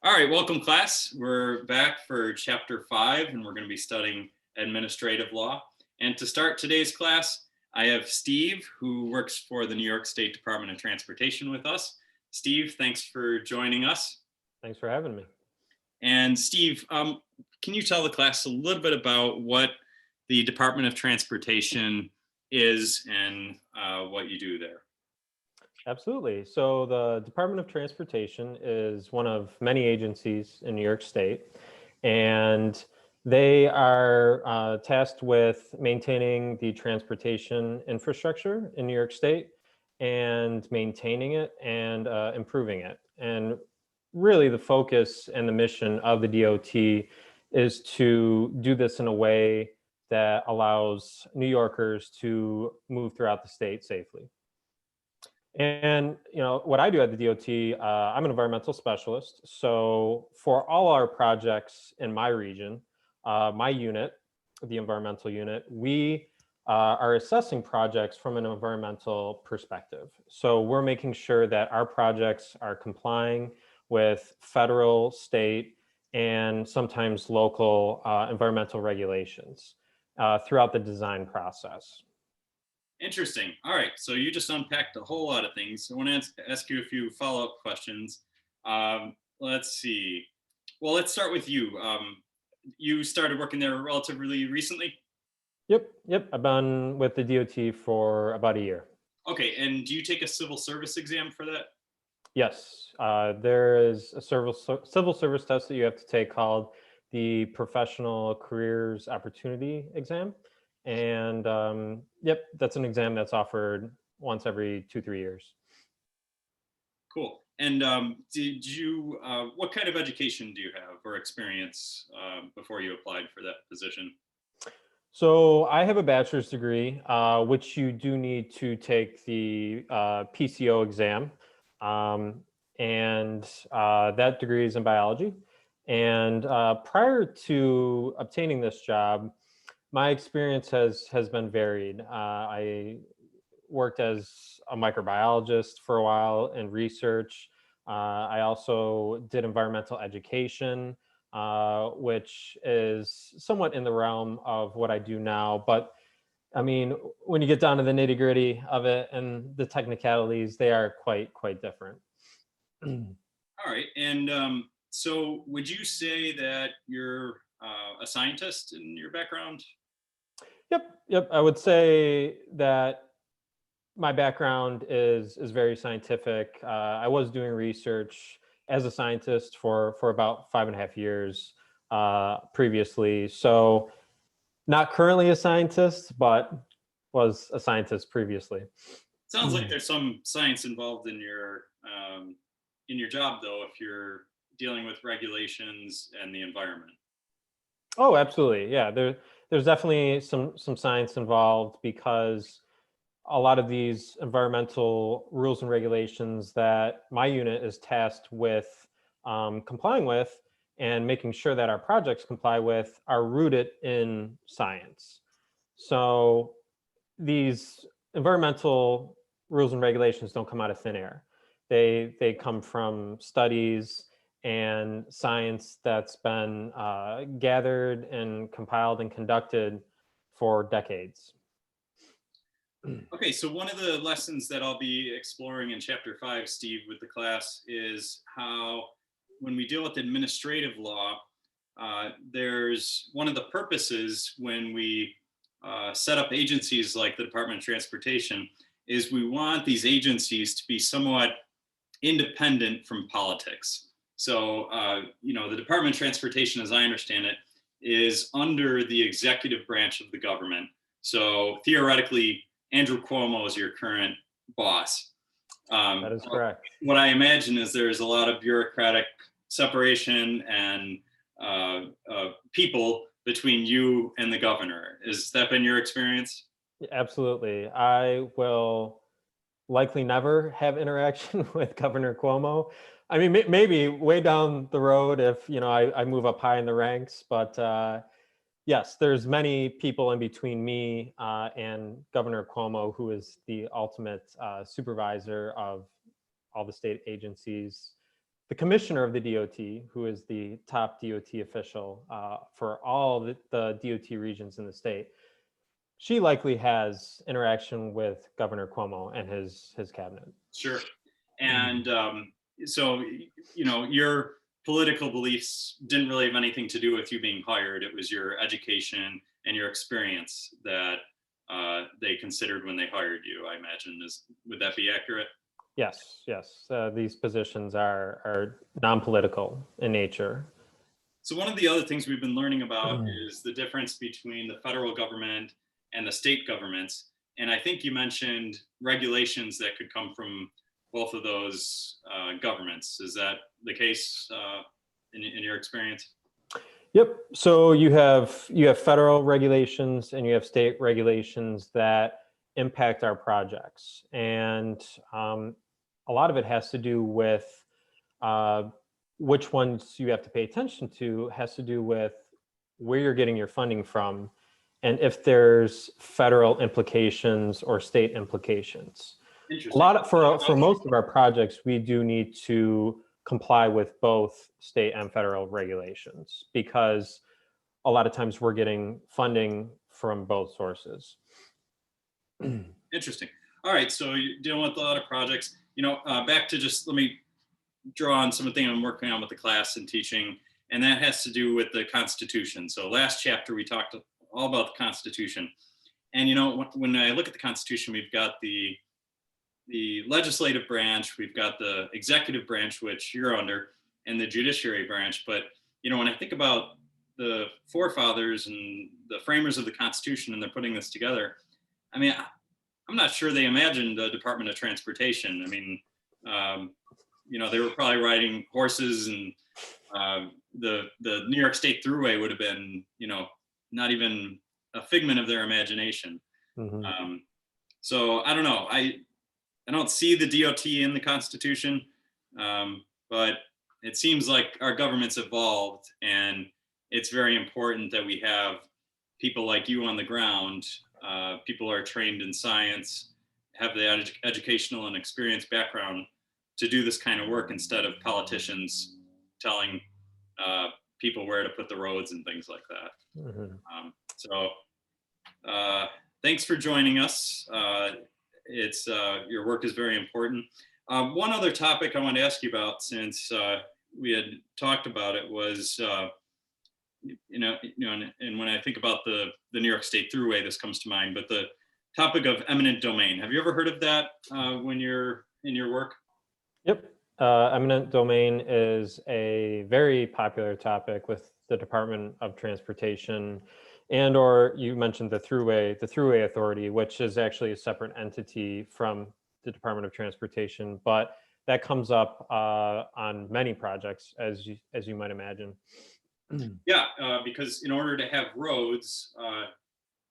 All right, welcome class. We're back for chapter 5 and we're going to be studying administrative law. And to start today's class, I have Steve who works for the New York State Department of Transportation with us. Steve, thanks for joining us. Thanks for having me. And Steve, can you tell the class a little bit about what the Department of Transportation is and what you do there? Absolutely. So the Department of Transportation is one of many agencies in New York State, and they are tasked with maintaining the transportation infrastructure in New York State and maintaining it and improving it. And really the focus and the mission of the DOT is to do this in a way that allows New Yorkers to move throughout the state safely. And what I do at the DOT, I'm an environmental specialist. So for all our projects in my region, my unit, the environmental unit, we are assessing projects from an environmental perspective. So we're making sure that our projects are complying with federal, state, and sometimes local environmental regulations throughout the design process. Interesting. All right. So you just unpacked a whole lot of things. I want to ask you a few follow-up questions. Let's see. Well, let's start with you. You started working there relatively recently. Yep. I've been with the DOT for about a year. Okay. And do you take a civil service exam for that? Yes, there is a civil service test that you have to take called the Professional Careers Opportunity Exam. And yep, that's an exam that's offered once every 2-3 years. Cool. And did you, what kind of education do you have or experience before you applied for that position? So I have a bachelor's degree, which you do need to take the PCO exam. And that degree is in biology. And prior to obtaining this job, my experience has been varied. I worked as a microbiologist for a while in research. I also did environmental education, which is somewhat in the realm of what I do now. But I mean, when you get down to the nitty gritty of it and the technicalities, they are quite different. All right. And so would you say that you're a scientist in your background? Yep. I would say that my background is very scientific. I was doing research as a scientist for about 5.5 years previously. So not currently a scientist, but was a scientist previously. Sounds like there's some science involved in your job, though, if you're dealing with regulations and the environment. Oh, absolutely. Yeah, there's definitely some science involved because a lot of these environmental rules and regulations that my unit is tasked with complying with and making sure that our projects comply with are rooted in science. So these environmental rules and regulations don't come out of thin air. They come from studies and science that's been gathered and compiled and conducted for decades. Okay, so one of the lessons that I'll be exploring in chapter 5, Steve, with the class is how when we deal with administrative law, there's one of the purposes when we set up agencies like the Department of Transportation is we want these agencies to be somewhat independent from politics. So, the Department of Transportation, as I understand it, is under the executive branch of the government. So theoretically, Andrew Cuomo is your current boss. That is correct. What I imagine is there's a lot of bureaucratic separation and people between you and the governor. Has that been your experience? Absolutely. I will likely never have interaction with Governor Cuomo. I mean, maybe way down the road if I move up high in the ranks, but yes, there's many people in between me and Governor Cuomo, who is the ultimate supervisor of all the state agencies the commissioner of the DOT, who is the top DOT official for all the DOT regions in the state, she likely has interaction with Governor Cuomo and his cabinet. Sure. And so, you know, your political beliefs didn't really have anything to do with you being hired. It was your education and your experience that they considered when they hired you, I imagine. Would that be accurate? Yes, yes. These positions are non-political in nature. So one of the other things we've been learning about is the difference between the federal government and the state governments. And I think you mentioned regulations that could come from both of those governments. Is that the case in your experience? Yep. So you have federal regulations and you have state regulations that impact our projects, and a lot of it has to do with which ones you have to pay attention to. Has to do with where you're getting your funding from, and if there's federal implications or state implications. Interesting. For most of our projects, we do need to comply with both state and federal regulations, because a lot of times we're getting funding from both sources. Interesting. All right, so you're dealing with a lot of projects. You know, back to just, let me draw on something I'm working on with the class and teaching, and that has to do with the Constitution. So last chapter, we talked all about the Constitution. And, you know, when I look at the Constitution, we've got the legislative branch, we've got the executive branch, which you're under, and the judiciary branch. But, you know, when I think about the forefathers and the framers of the Constitution, and they're putting this together, I mean, I'm not sure they imagined the Department of Transportation. I mean, you know, they were probably riding horses, and the New York State Thruway would have been, you know, not even a figment of their imagination. Mm-hmm. So I don't know. I don't see the DOT in the Constitution, but it seems like our government's evolved, and it's very important that we have people like you on the ground. People who are trained in science, have the educational and experience background to do this kind of work, instead of politicians telling people where to put the roads and things like that. Mm-hmm. So thanks for joining us. Your work is very important. One other topic I wanted to ask you about, since we had talked about it, was and when I think about the New York State Thruway, this comes to mind. But the topic of eminent domain. Have you ever heard of that when you're in your work? Yep. Eminent domain is a very popular topic with the Department of Transportation, and or you mentioned the Thruway Authority, which is actually a separate entity from the Department of Transportation, but that comes up on many projects, as you might imagine. Yeah, because in order to have roads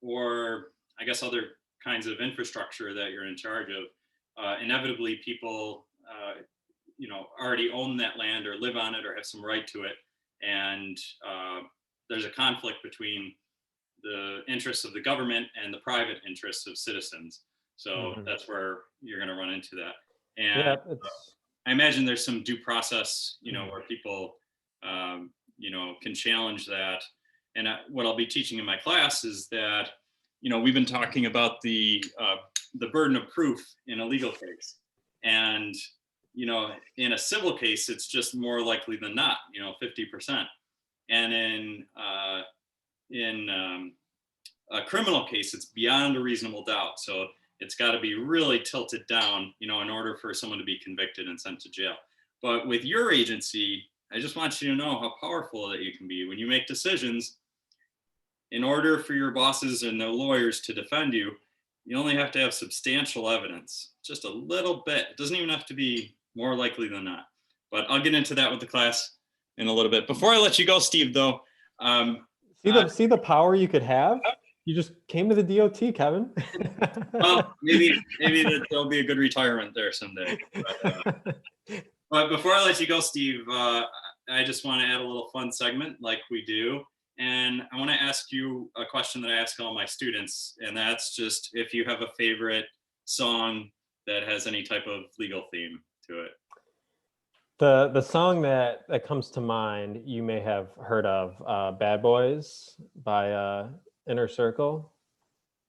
or I guess other kinds of infrastructure that you're in charge of, inevitably people already own that land or live on it or have some right to it, and there's a conflict between the interests of the government and the private interests of citizens. So that's where you're going to run into that. And yeah, I imagine there's some due process, where people can challenge that. And what I'll be teaching in my class is that, we've been talking about the burden of proof in a legal case. And, in a civil case, it's just more likely than not, 50%. And in a criminal case, it's beyond a reasonable doubt. So it's got to be really tilted down, in order for someone to be convicted and sent to jail. But with your agency, I just want you to know how powerful that you can be when you make decisions. In order for your bosses and their lawyers to defend you, you only have to have substantial evidence, just a little bit. It doesn't even have to be more likely than not. But I'll get into that with the class in a little bit. Before I let you go, Steve, though, see the power you could have. You just came to the DOT, Kevin. Well, maybe there'll be a good retirement there someday. But before I let you go, Steve, I just want to add a little fun segment like we do. And I want to ask you a question that I ask all my students. And that's just if you have a favorite song that has any type of legal theme to it. The song that comes to mind, you may have heard of, "Bad Boys" by Inner Circle.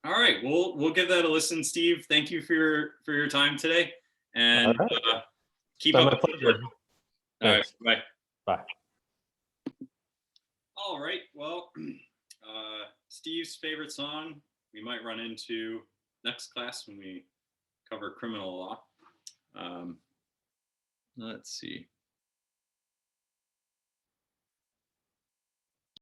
All right, we'll give that a listen, Steve. Thank you for your time today, and All right. keep Been up my the good pleasure. work. All right, Thanks. bye. Bye. All right, well, Steve's favorite song we might run into next class when we cover criminal law. Let's see.